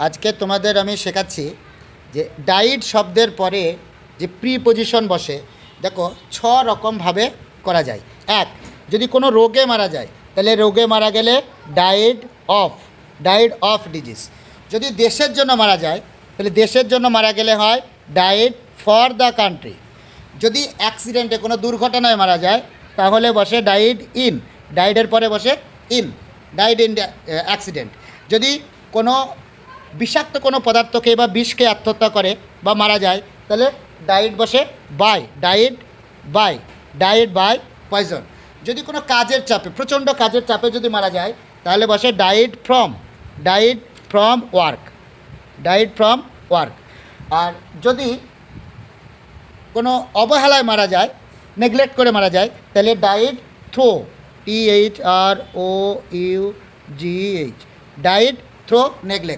আজকে তোমাদের আমি শেখাচ্ছি যে ডাইড শব্দের পরে যে প্রিপজিশন বসে দেখো 6 রকমভাবে করা যায়। এক, যদি কোনো রোগে মারা যায় তাহলে রোগে মারা গেলে ডাইড অফ ডিজিজ। যদি দেশের জন্য মারা যায় তাহলে দেশের জন্য মারা গেলে হয় ডাইড ফর দ্য কান্ট্রি। যদি অ্যাক্সিডেন্টে কোনো দুর্ঘটনায় মারা যায় তাহলে বসে ডাইড ইন, ডাইডের পরে বসে ইন, ডাইড ইন অ্যাক্সিডেন্ট। যদি কোনো বিষাক্ত কোনো পদার্থকে বা বিষকে আত্মহত্যা করে বা মারা যায় তাহলে ডাইড বসে বাই, ডাইড বাই পয়জন। যদি কোনো কাজের চাপে, প্রচণ্ড কাজের চাপে যদি মারা যায় তাহলে বসে ডাইড ফ্রম ওয়ার্ক। আর যদি কোনো অবহেলায় মারা যায়, নেগলেক্ট করে মারা যায় তাহলে died through, THROUGH, died through neglect.